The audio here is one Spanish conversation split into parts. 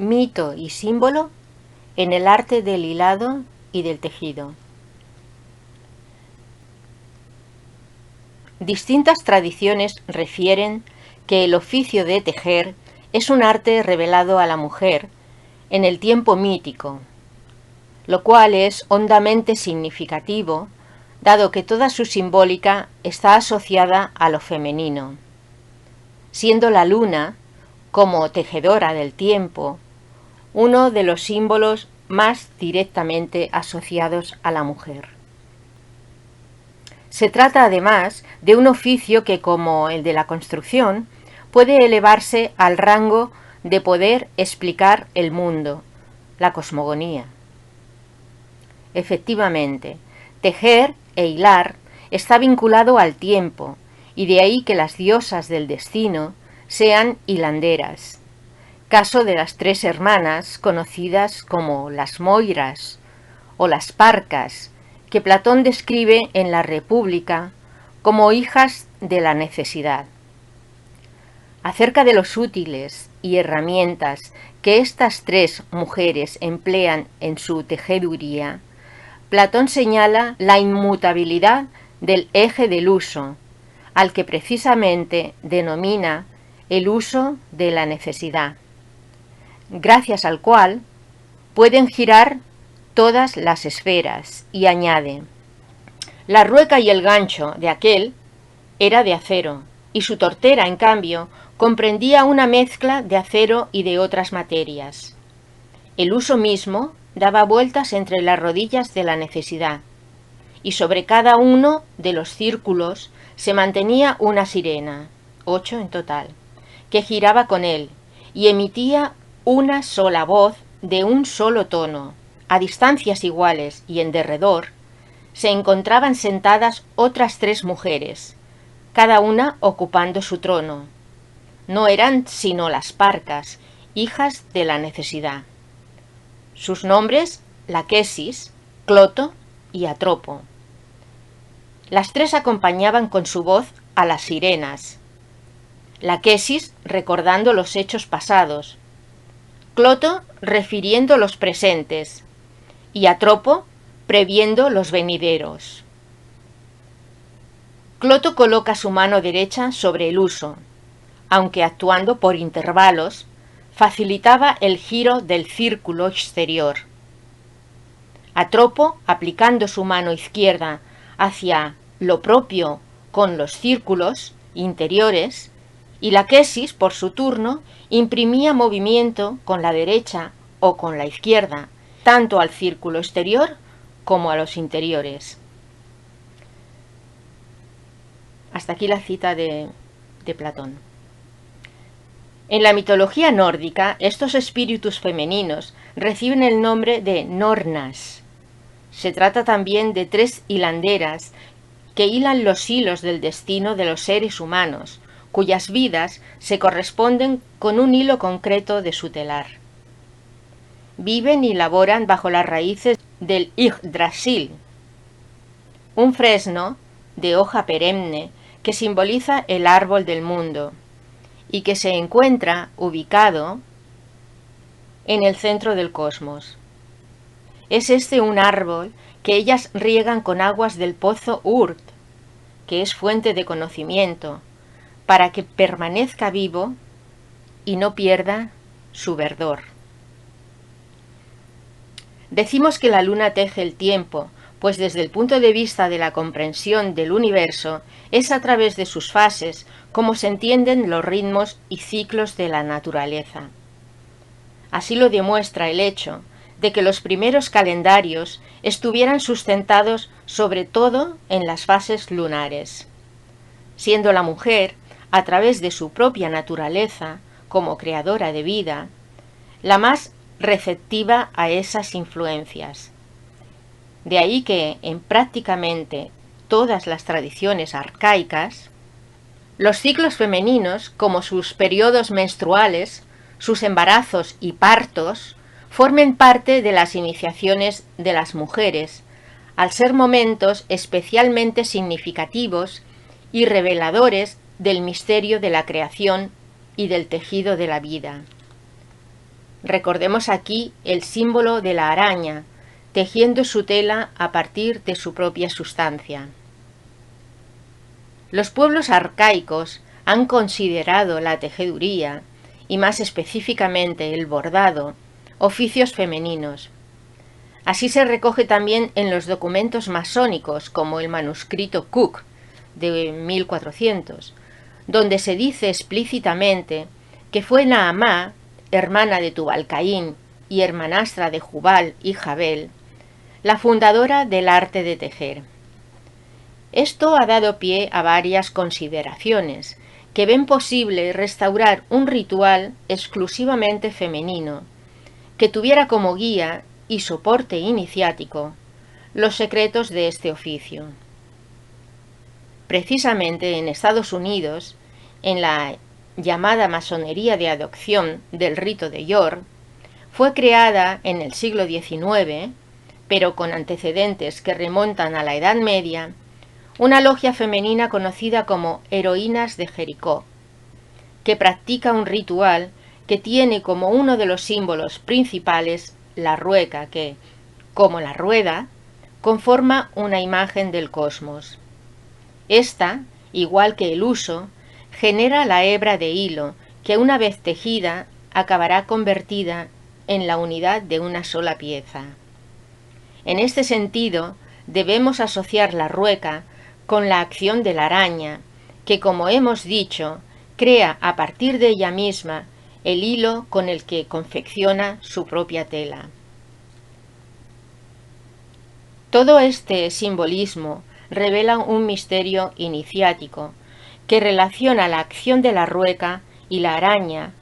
mito y símbolo en el arte del hilado y del tejido. Distintas tradiciones refieren que el oficio de tejer es un arte revelado a la mujer en el tiempo mítico, lo cual es hondamente significativo, dado que toda su simbólica está asociada a lo femenino, siendo la luna, como tejedora del tiempo, uno de los símbolos más directamente asociados a la mujer. Se trata además de un oficio que, como el de la construcción, puede elevarse al rango de poder explicar el mundo, la cosmogonía. Efectivamente, tejer e hilar está vinculado al tiempo, y de ahí que las diosas del destino sean hilanderas, caso de las tres hermanas conocidas como las Moiras o las Parcas, que Platón describe en la República como hijas de la necesidad. Acerca de los útiles y herramientas que estas tres mujeres emplean en su tejeduría, Platón señala la inmutabilidad del eje del uso, al que precisamente denomina el uso de la necesidad, gracias al cual pueden girar todas las esferas, y añade: la rueca y el gancho de aquel era de acero, y su tortera, en cambio, comprendía una mezcla de acero y de otras materias. El uso mismo daba vueltas entre las rodillas de la necesidad, y sobre cada uno de los círculos se mantenía una sirena, 8 en total, que giraba con él, y emitía una sola voz de un solo tono. A distancias iguales y en derredor se encontraban sentadas otras tres mujeres, cada una ocupando su trono. No eran sino las Parcas, hijas de la necesidad. Sus nombres, Laquesis, Cloto y Atropo. Las tres acompañaban con su voz a las sirenas. Laquesis recordando los hechos pasados, Cloto refiriendo los presentes y Atropo previendo los venideros. Cloto coloca su mano derecha sobre el huso, aunque actuando por intervalos, facilitaba el giro del círculo exterior. Atropo, aplicando su mano izquierda hacia lo propio con los círculos interiores, y Laquesis, por su turno, imprimía movimiento con la derecha o con la izquierda, tanto al círculo exterior como a los interiores. Hasta aquí la cita de Platón. En la mitología nórdica, estos espíritus femeninos reciben el nombre de Nornas. Se trata también de tres hilanderas que hilan los hilos del destino de los seres humanos, cuyas vidas se corresponden con un hilo concreto de su telar. Viven y laboran bajo las raíces del Yggdrasil, un fresno de hoja perenne que simboliza el árbol del mundo y que se encuentra ubicado en el centro del cosmos. Es este un árbol que ellas riegan con aguas del pozo Urt, que es fuente de conocimiento, para que permanezca vivo y no pierda su verdor. Decimos que la luna teje el tiempo, pues desde el punto de vista de la comprensión del universo, es a través de sus fases como se entienden los ritmos y ciclos de la naturaleza. Así lo demuestra el hecho de que los primeros calendarios estuvieran sustentados sobre todo en las fases lunares, siendo la mujer, a través de su propia naturaleza, como creadora de vida, la más receptiva a esas influencias. De ahí que, en prácticamente todas las tradiciones arcaicas, los ciclos femeninos, como sus periodos menstruales, sus embarazos y partos, formen parte de las iniciaciones de las mujeres, al ser momentos especialmente significativos y reveladores del misterio de la creación y del tejido de la vida. Recordemos aquí el símbolo de la araña, tejiendo su tela a partir de su propia sustancia. Los pueblos arcaicos han considerado la tejeduría, y más específicamente el bordado, oficios femeninos. Así se recoge también en los documentos masónicos, como el manuscrito Cook de 1400, donde se dice explícitamente que fue Naamá, hermana de Tubal-Caín y hermanastra de Jubal y Jabel, la fundadora del arte de tejer. Esto ha dado pie a varias consideraciones que ven posible restaurar un ritual exclusivamente femenino, que tuviera como guía y soporte iniciático los secretos de este oficio. Precisamente en Estados Unidos, en la llamada masonería de adopción del rito de York, fue creada en el siglo XIX, pero con antecedentes que remontan a la Edad Media, una logia femenina conocida como Heroínas de Jericó, que practica un ritual que tiene como uno de los símbolos principales la rueca que, como la rueda, conforma una imagen del cosmos. Esta, igual que el huso, genera la hebra de hilo que una vez tejida acabará convertida en la unidad de una sola pieza. En este sentido, debemos asociar la rueca con la acción de la araña, que, como hemos dicho, crea a partir de ella misma el hilo con el que confecciona su propia tela. Todo este simbolismo revela un misterio iniciático que relaciona la acción de la rueca y la araña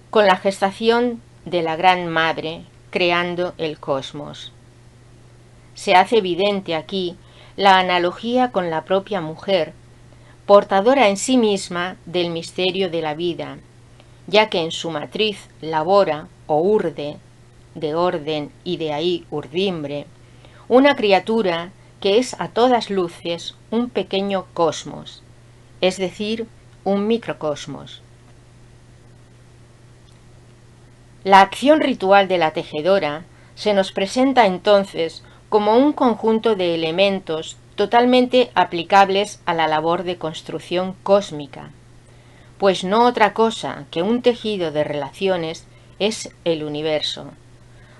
con la gestación de la Gran Madre creando el cosmos. Se hace evidente aquí la analogía con la propia mujer, portadora en sí misma del misterio de la vida, ya que en su matriz labora o urde, de orden y de ahí urdimbre, una criatura que es a todas luces un pequeño cosmos, es decir, un microcosmos. La acción ritual de la tejedora se nos presenta entonces como un conjunto de elementos totalmente aplicables a la labor de construcción cósmica, pues no otra cosa que un tejido de relaciones es el universo,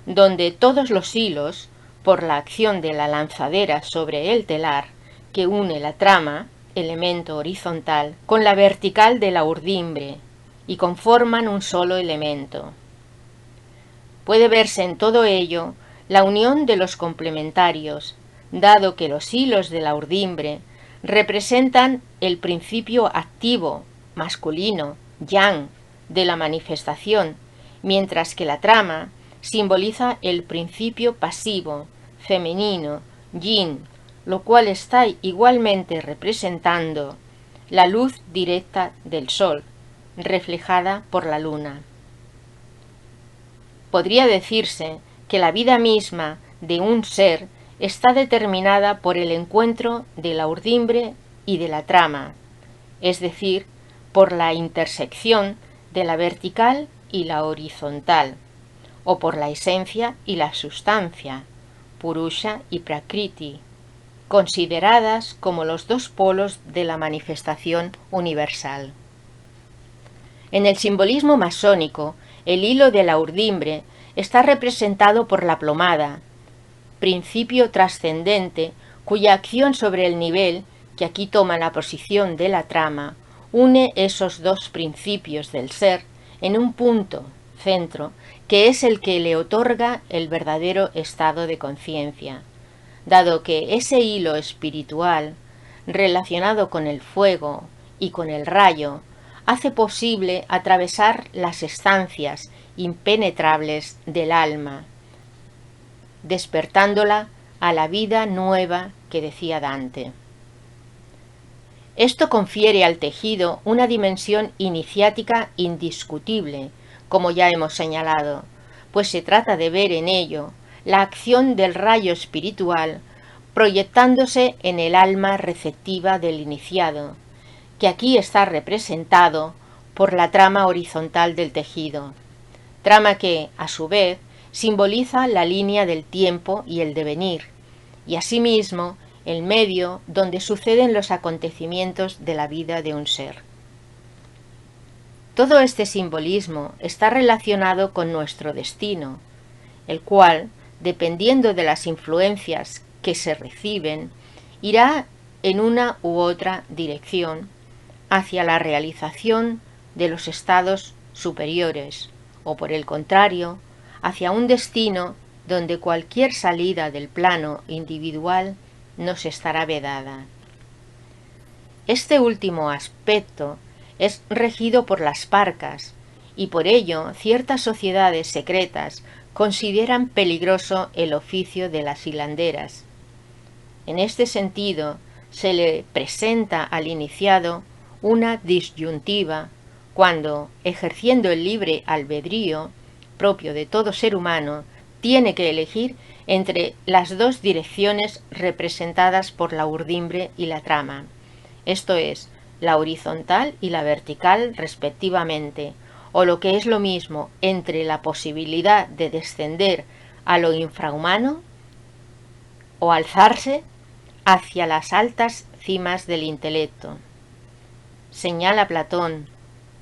donde todos los hilos, por la acción de la lanzadera sobre el telar, que une la trama, elemento horizontal, con la vertical de la urdimbre, y conforman un solo elemento. Puede verse en todo ello la unión de los complementarios, dado que los hilos de la urdimbre representan el principio activo, masculino, yang, de la manifestación, mientras que la trama simboliza el principio pasivo, femenino, yin, lo cual está igualmente representando la luz directa del sol, reflejada por la luna. Podría decirse que la vida misma de un ser está determinada por el encuentro de la urdimbre y de la trama, es decir, por la intersección de la vertical y la horizontal, o por la esencia y la sustancia, Purusha y Prakriti, consideradas como los dos polos de la manifestación universal. En el simbolismo masónico, el hilo de la urdimbre está representado por la plomada, principio trascendente cuya acción sobre el nivel, que aquí toma la posición de la trama, une esos dos principios del ser en un punto, centro, que es el que le otorga el verdadero estado de conciencia, dado que ese hilo espiritual, relacionado con el fuego y con el rayo, hace posible atravesar las estancias impenetrables del alma, despertándola a la vida nueva que decía Dante. Esto confiere al tejido una dimensión iniciática indiscutible, como ya hemos señalado, pues se trata de ver en ello la acción del rayo espiritual proyectándose en el alma receptiva del iniciado, que aquí está representado por la trama horizontal del tejido, trama que, a su vez, simboliza la línea del tiempo y el devenir, y asimismo el medio donde suceden los acontecimientos de la vida de un ser. Todo este simbolismo está relacionado con nuestro destino, el cual, dependiendo de las influencias que se reciben, irá en una u otra dirección hacia la realización de los estados superiores, o por el contrario, hacia un destino donde cualquier salida del plano individual nos estará vedada. Este último aspecto es regido por las parcas, y por ello ciertas sociedades secretas consideran peligroso el oficio de las hilanderas. En este sentido, se le presenta al iniciado una disyuntiva cuando, ejerciendo el libre albedrío propio de todo ser humano, tiene que elegir entre las dos direcciones representadas por la urdimbre y la trama, esto es, la horizontal y la vertical respectivamente, o lo que es lo mismo, entre la posibilidad de descender a lo infrahumano o alzarse hacia las altas cimas del intelecto. Señala Platón,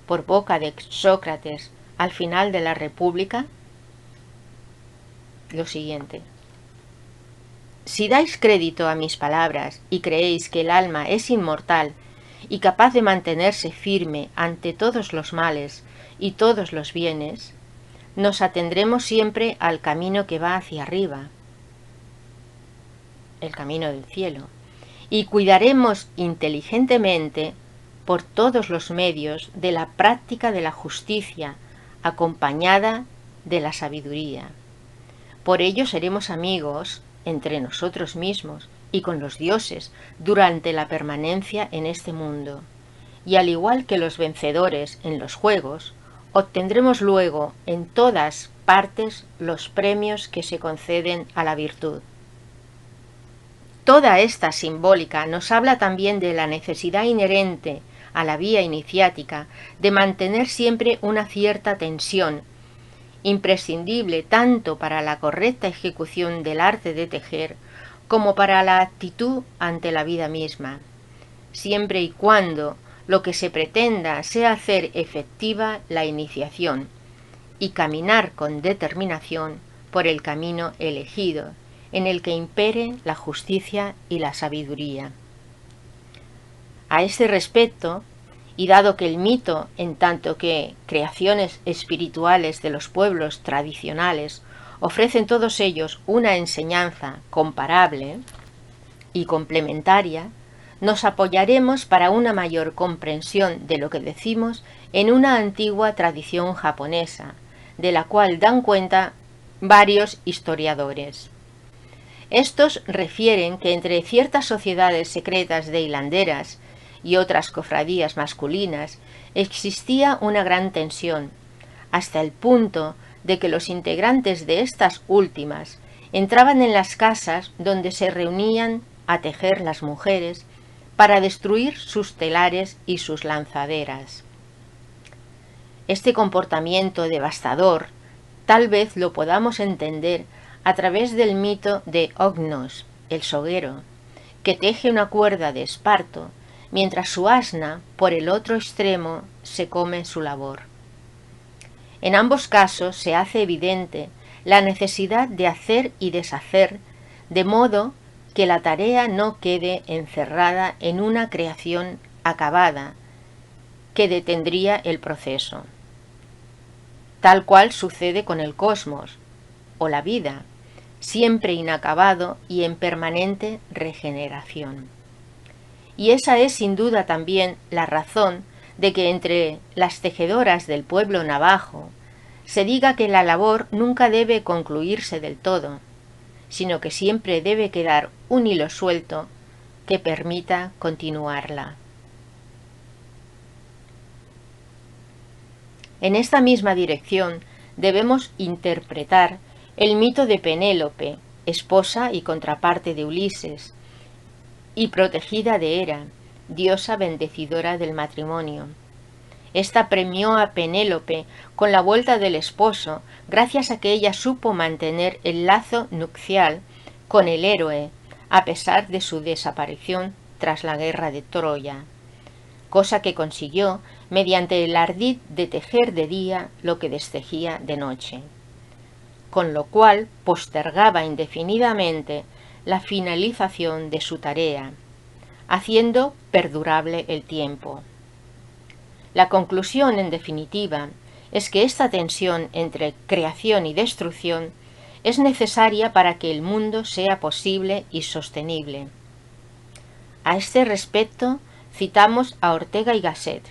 por boca de Sócrates, al final de la República, lo siguiente: si dais crédito a mis palabras y creéis que el alma es inmortal y capaz de mantenerse firme ante todos los males y todos los bienes, nos atendremos siempre al camino que va hacia arriba, el camino del cielo, y cuidaremos inteligentemente por todos los medios de la práctica de la justicia, acompañada de la sabiduría. Por ello seremos amigos entre nosotros mismos y con los dioses durante la permanencia en este mundo, y al igual que los vencedores en los juegos, obtendremos luego en todas partes los premios que se conceden a la virtud. Toda esta simbólica nos habla también de la necesidad inherente a la vía iniciática de mantener siempre una cierta tensión, imprescindible tanto para la correcta ejecución del arte de tejer como para la actitud ante la vida misma, siempre y cuando lo que se pretenda sea hacer efectiva la iniciación y caminar con determinación por el camino elegido, en el que impere la justicia y la sabiduría. A este respecto, y dado que el mito, en tanto que creaciones espirituales de los pueblos tradicionales, ofrecen todos ellos una enseñanza comparable y complementaria, nos apoyaremos para una mayor comprensión de lo que decimos en una antigua tradición japonesa, de la cual dan cuenta varios historiadores. Estos refieren que entre ciertas sociedades secretas de hilanderas y otras cofradías masculinas existía una gran tensión, hasta el punto de que los integrantes de estas últimas entraban en las casas donde se reunían a tejer las mujeres para destruir sus telares y sus lanzaderas. Este comportamiento devastador tal vez lo podamos entender a través del mito de Ognos, el soguero, que teje una cuerda de esparto mientras su asna, por el otro extremo, se come su labor. En ambos casos se hace evidente la necesidad de hacer y deshacer, de modo que la tarea no quede encerrada en una creación acabada que detendría el proceso. Tal cual sucede con el cosmos, o la vida, siempre inacabado y en permanente regeneración. Y esa es sin duda también la razón de que entre las tejedoras del pueblo navajo se diga que la labor nunca debe concluirse del todo, sino que siempre debe quedar un hilo suelto que permita continuarla. En esta misma dirección debemos interpretar el mito de Penélope, esposa y contraparte de Ulises, y protegida de Hera, diosa bendecidora del matrimonio. Esta premió a Penélope con la vuelta del esposo, gracias a que ella supo mantener el lazo nupcial con el héroe, a pesar de su desaparición tras la guerra de Troya, cosa que consiguió mediante el ardid de tejer de día lo que destejía de noche, con lo cual postergaba indefinidamente la finalización de su tarea, haciendo perdurable el tiempo. La conclusión, en definitiva, es que esta tensión entre creación y destrucción es necesaria para que el mundo sea posible y sostenible. A este respecto, citamos a Ortega y Gasset,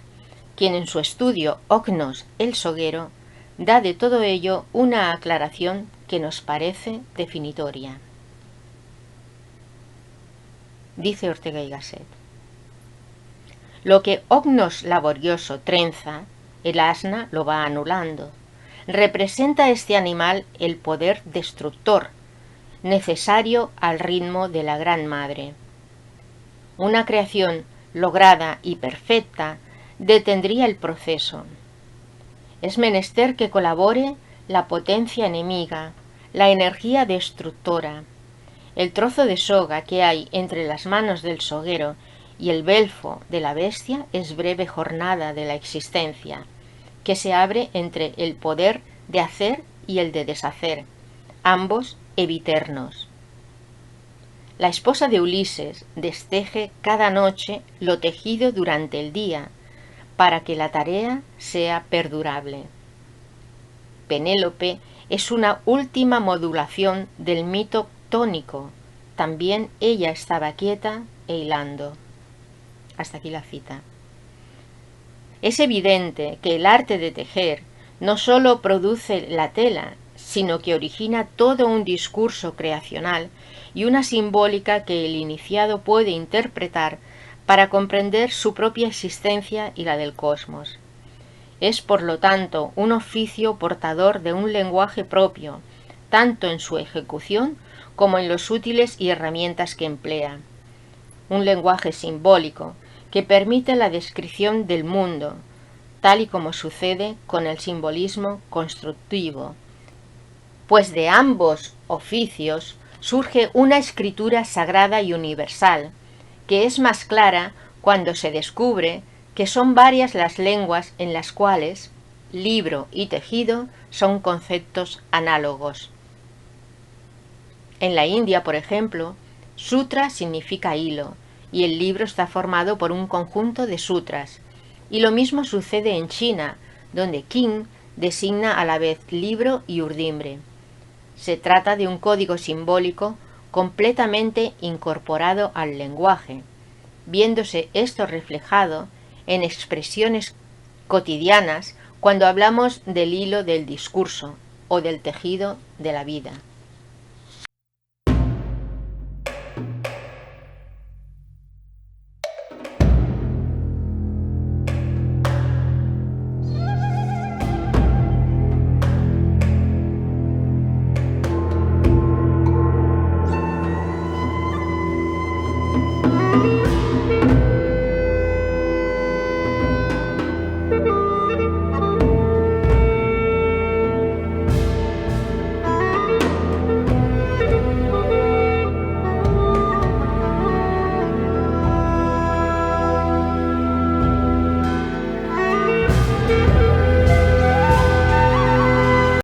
quien en su estudio Ognos el Soguero da de todo ello una aclaración que nos parece definitoria. Dice Ortega y Gasset: lo que Ognos laborioso trenza, el asna lo va anulando. Representa este animal el poder destructor, necesario al ritmo de la Gran Madre. Una creación lograda y perfecta detendría el proceso. Es menester que colabore la potencia enemiga, la energía destructora. El trozo de soga que hay entre las manos del soguero y el belfo de la bestia es breve jornada de la existencia, que se abre entre el poder de hacer y el de deshacer, ambos eviternos. La esposa de Ulises desteje cada noche lo tejido durante el día, para que la tarea sea perdurable. Penélope es una última modulación del mito tónico. También ella estaba quieta e hilando. Hasta aquí la cita. Es evidente que el arte de tejer no sólo produce la tela, sino que origina todo un discurso creacional y una simbólica que el iniciado puede interpretar para comprender su propia existencia y la del cosmos. Es, por lo tanto, un oficio portador de un lenguaje propio, tanto en su ejecución como en los útiles y herramientas que emplea. Un lenguaje simbólico que permite la descripción del mundo, tal y como sucede con el simbolismo constructivo, pues de ambos oficios surge una escritura sagrada y universal, que es más clara cuando se descubre que son varias las lenguas en las cuales libro y tejido son conceptos análogos. En la India, por ejemplo, sutra significa hilo, y el libro está formado por un conjunto de sutras. Y lo mismo sucede en China, donde Qing designa a la vez libro y urdimbre. Se trata de un código simbólico completamente incorporado al lenguaje, viéndose esto reflejado en expresiones cotidianas cuando hablamos del hilo del discurso o del tejido de la vida.